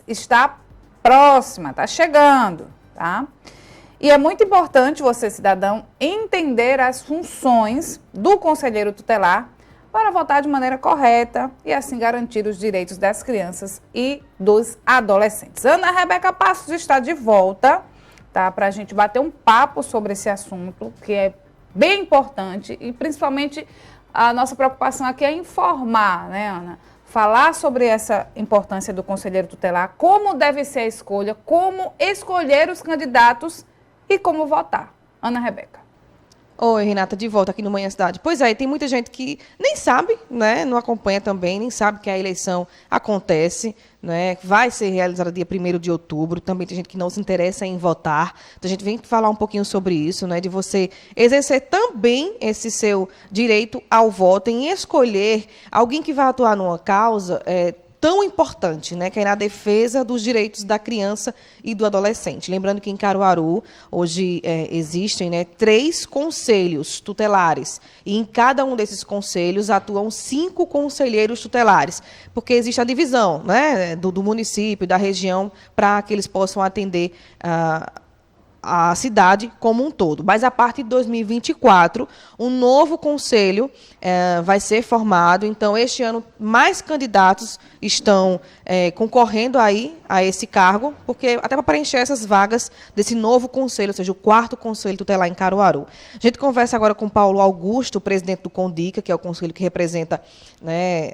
está próxima, está chegando, tá? E é muito importante você, cidadão, entender as funções do conselheiro tutelar para votar de maneira correta e assim garantir os direitos das crianças e dos adolescentes. Ana Rebeca Passos está de volta, tá? Para a gente bater um papo sobre esse assunto, que é bem importante e principalmente a nossa preocupação aqui é informar, né, Ana? Falar sobre essa importância do conselheiro tutelar, como deve ser a escolha, como escolher os candidatos e como votar. Ana Rebeca. Oi, Renata, de volta aqui no Manhã Cidade. Pois é, tem muita gente que nem sabe, né, não acompanha também, nem sabe que a eleição acontece, né, vai ser realizada dia 1º de outubro. Também tem gente que não se interessa em votar. Então, a gente vem falar um pouquinho sobre isso, né, de você exercer também esse seu direito ao voto, em escolher alguém que vai atuar numa causa tão importante, né, que é na defesa dos direitos da criança e do adolescente. Lembrando que em Caruaru, hoje existem, né, 3 conselhos tutelares, e em cada um desses conselhos atuam 5 conselheiros tutelares, porque existe a divisão, né, do município, da região, para que eles possam atender a cidade como um todo. Mas, a partir de 2024, um novo conselho vai ser formado. Então, este ano, mais candidatos estão concorrendo aí a esse cargo, porque até para preencher essas vagas desse novo conselho, ou seja, o 4º conselho tutelar em Caruaru. A gente conversa agora com Paulo Augusto, presidente do CONDICA, que é o conselho que representa, né,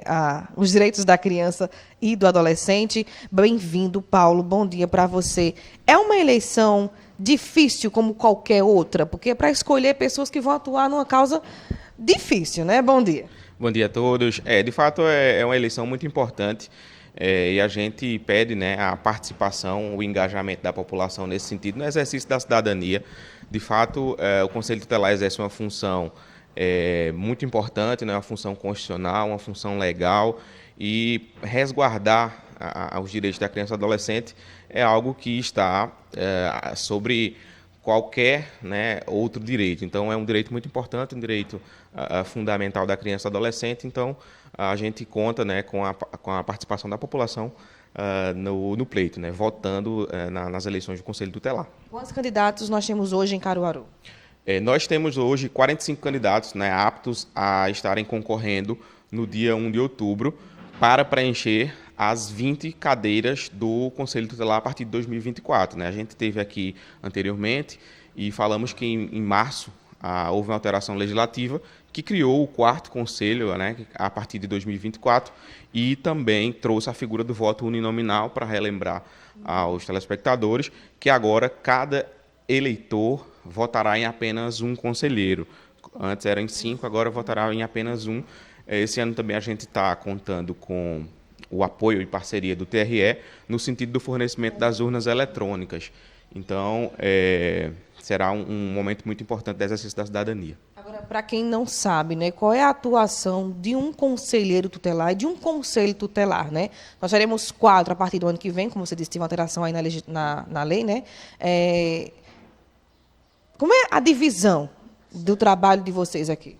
os direitos da criança e do adolescente. Bem-vindo, Paulo. Bom dia para você. É uma eleição difícil como qualquer outra, porque é para escolher pessoas que vão atuar numa causa difícil, né? Bom dia. Bom dia a todos. De fato, é uma eleição muito importante e a gente pede, né, a participação, o engajamento da população nesse sentido, no exercício da cidadania. De fato, o Conselho Tutelar exerce uma função muito importante, né, uma função constitucional, uma função legal, e resguardar os direitos da criança e do adolescente é algo que está sobre qualquer, né, outro direito. Então, é um direito muito importante, um direito fundamental da criança e do adolescente. Então, a gente conta, né, com a participação da população no pleito, né, votando nas eleições do Conselho Tutelar. Quantos candidatos nós temos hoje em Caruaru? Nós temos hoje 45 candidatos, né, aptos a estarem concorrendo no dia 1 de outubro para preencher as 20 cadeiras do Conselho Tutelar a partir de 2024. Né? A gente teve aqui anteriormente e falamos que em março houve uma alteração legislativa que criou o 4º Conselho, né, a partir de 2024, e também trouxe a figura do voto uninominal, para relembrar aos telespectadores que agora cada eleitor votará em apenas um conselheiro. Antes eram em 5, agora votará em apenas um. Esse ano também a gente está contando com o apoio e parceria do TRE no sentido do fornecimento das urnas eletrônicas. Então, será um momento muito importante do exercício da cidadania. Agora, para quem não sabe, né, qual é a atuação de um conselheiro tutelar e de um conselho tutelar, né? Nós teremos 4 a partir do ano que vem, como você disse, tem uma alteração aí na lei, né? Como é a divisão do trabalho de vocês aqui?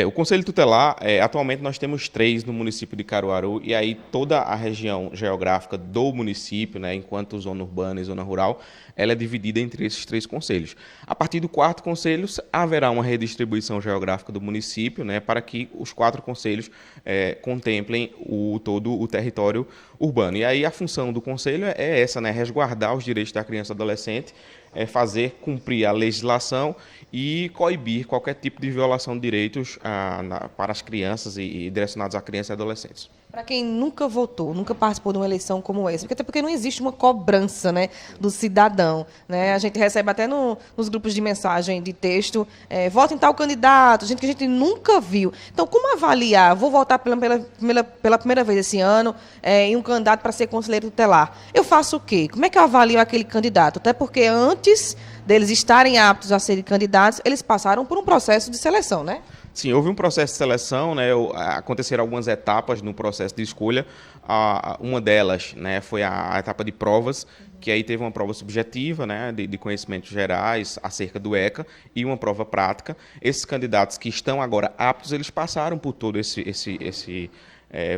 O Conselho Tutelar, atualmente nós temos 3 no município de Caruaru, e aí toda a região geográfica do município, né, enquanto zona urbana e zona rural, ela é dividida entre esses 3 conselhos. A partir do 4º conselho, haverá uma redistribuição geográfica do município, né, para que os 4 conselhos contemplem todo o território urbano. E aí a função do conselho é essa, né, resguardar os direitos da criança e do adolescente, fazer cumprir a legislação e coibir qualquer tipo de violação de direitos para as crianças e direcionados a crianças e adolescentes. Para quem nunca votou, nunca participou de uma eleição como essa, até porque não existe uma cobrança, né, do cidadão, né? A gente recebe até nos grupos de mensagem de texto, vota em tal candidato, gente que a gente nunca viu. Então, como avaliar? Vou votar pela primeira vez esse ano em um candidato para ser conselheiro tutelar. Eu faço o quê? Como é que eu avalio aquele candidato? Até porque antes deles estarem aptos a serem candidatos, eles passaram por um processo de seleção, né? Sim, houve um processo de seleção, né? Aconteceram algumas etapas no processo de escolha. Uma delas, né, foi a etapa de provas, que aí teve uma prova subjetiva, né, de conhecimentos gerais acerca do ECA, e uma prova prática. Esses candidatos que estão agora aptos, eles passaram por todo esse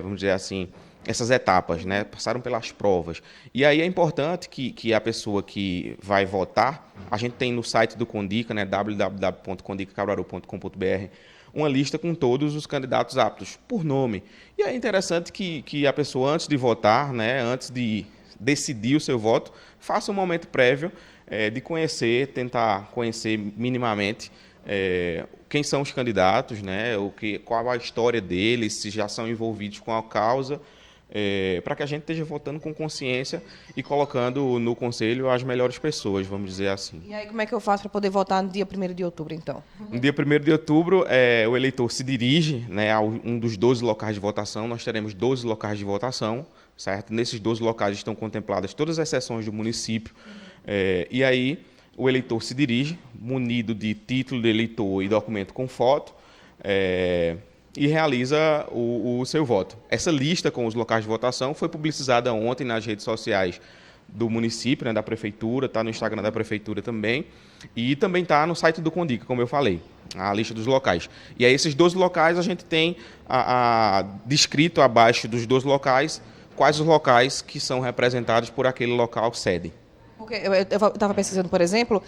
vamos dizer assim, essas etapas, né? Passaram pelas provas. E aí é importante que a pessoa que vai votar, a gente tem no site do Condica, né? www.condicacaruaru.com.br, uma lista com todos os candidatos aptos, por nome. E é interessante que a pessoa, antes de votar, né? Antes de decidir o seu voto, faça um momento prévio de conhecer, tentar conhecer minimamente quem são os candidatos, né? Qual a história deles, se já são envolvidos com a causa, para que a gente esteja votando com consciência e colocando no conselho as melhores pessoas, vamos dizer assim. E aí, como é que eu faço para poder votar no dia 1º de outubro, então? No dia 1º de outubro, o eleitor se dirige, né, a um dos 12 locais de votação. Nós teremos 12 locais de votação, certo? Nesses 12 locais estão contempladas todas as seções do município. E aí, o eleitor se dirige, munido de título de eleitor e documento com foto, e realiza o seu voto. Essa lista com os locais de votação foi publicizada ontem nas redes sociais do município, né, da prefeitura, está no Instagram da prefeitura também, e também está no site do Condica, como eu falei, a lista dos locais. E aí esses 12 locais a gente tem descrito abaixo dos 12 locais quais os locais que são representados por aquele local sede. Porque eu estava pesquisando, por exemplo,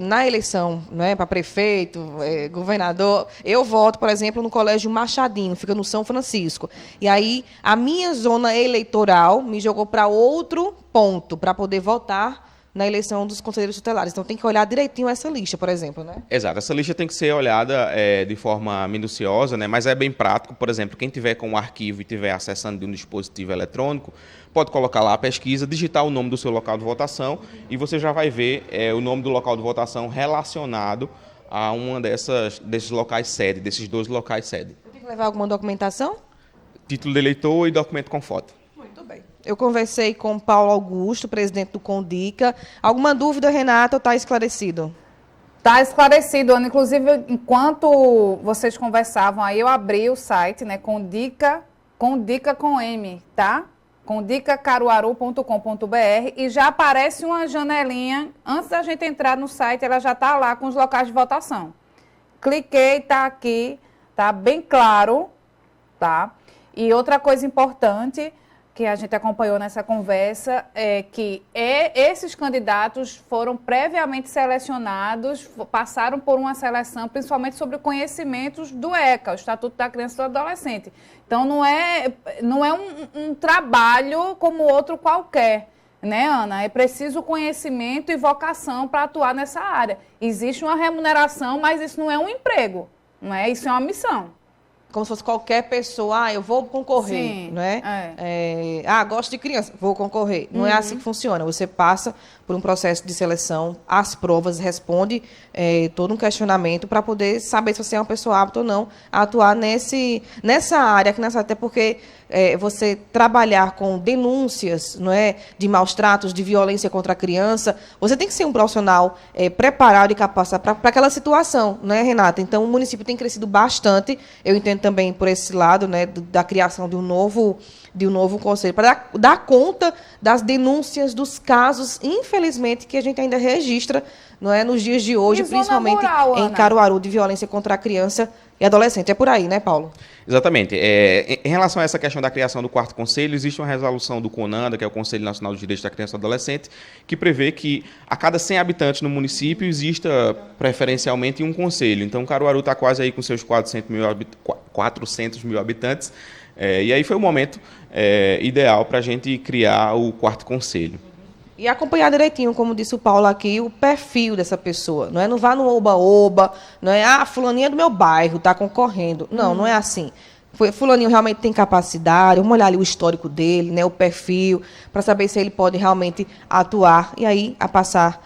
na eleição, né, para prefeito, governador, eu voto, por exemplo, no Colégio Machadinho, fica no São Francisco. E aí, a minha zona eleitoral me jogou para outro ponto, para poder votar na eleição dos conselheiros tutelares. Então, tem que olhar direitinho essa lista, por exemplo, né? Exato. Essa lista tem que ser olhada de forma minuciosa, né? Mas é bem prático. Por exemplo, quem tiver com o arquivo e estiver acessando de um dispositivo eletrônico, pode colocar lá a pesquisa, digitar o nome do seu local de votação e você já vai ver o nome do local de votação relacionado a uma desses locais sede, desses 12 locais sede. Tem que levar alguma documentação? Título de eleitor e documento com foto. Muito bem. Eu conversei com Paulo Augusto, presidente do Condica. Alguma dúvida, Renata, ou está esclarecido? Está esclarecido, Ana. Inclusive, enquanto vocês conversavam, aí eu abri o site, né, Condica com M, tá? condicacaruaru.com.br e já aparece uma janelinha, antes da gente entrar no site, ela já está lá com os locais de votação. Cliquei, está aqui, tá bem claro, tá? E outra coisa importante que a gente acompanhou nessa conversa é que esses candidatos foram previamente selecionados, passaram por uma seleção, principalmente sobre conhecimentos do ECA, o Estatuto da Criança e do Adolescente. Então, não é um trabalho como outro qualquer, né, Ana? É preciso conhecimento e vocação para atuar nessa área. Existe uma remuneração, mas isso não é um emprego, não é? Isso é uma missão. Como se fosse qualquer pessoa, eu vou concorrer, Sim, não é? Gosto de criança, vou concorrer. Não é assim que funciona. Você passa por um processo de seleção, as provas, responde todo um questionamento para poder saber se você é uma pessoa apta ou não a atuar nessa área, até porque você trabalhar com denúncias, não é, de maus tratos, de violência contra a criança, você tem que ser um profissional preparado e capacitado para aquela situação, não é, Renata? Então, o município tem crescido bastante, eu entendo também por esse lado, né, da criação de um novo conselho, para dar conta das denúncias, dos casos, infelizmente, que a gente ainda registra, não é, nos dias de hoje, principalmente rural, em Caruaru, de violência contra a criança e adolescente. É por aí, né, Paulo? Exatamente. Em relação a essa questão da criação do 4º Conselho, existe uma resolução do CONANDA, que é o Conselho Nacional dos Direitos da Criança e do Adolescente, que prevê que a cada 100 habitantes no município exista preferencialmente um conselho. Então, Caruaru está quase aí com seus 400 mil habitantes, e aí foi o momento ideal para a gente criar o 4º Conselho. E acompanhar direitinho, como disse o Paulo aqui, o perfil dessa pessoa. Não é? Não vá no oba-oba, não é, fulaninha do meu bairro, está concorrendo. Não, não é assim. Fulaninho realmente tem capacidade, vamos olhar ali o histórico dele, né, o perfil, para saber se ele pode realmente atuar e aí a passar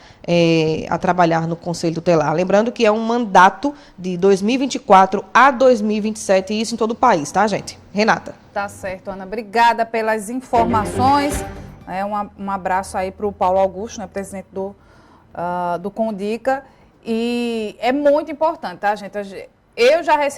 a trabalhar no Conselho Tutelar. Lembrando que é um mandato de 2024 a 2027, e isso em todo o país, tá, gente? Renata. Tá certo, Ana. Obrigada pelas informações. Um abraço aí para o Paulo Augusto, né, presidente do Condica. E é muito importante, tá, gente? Eu já recebi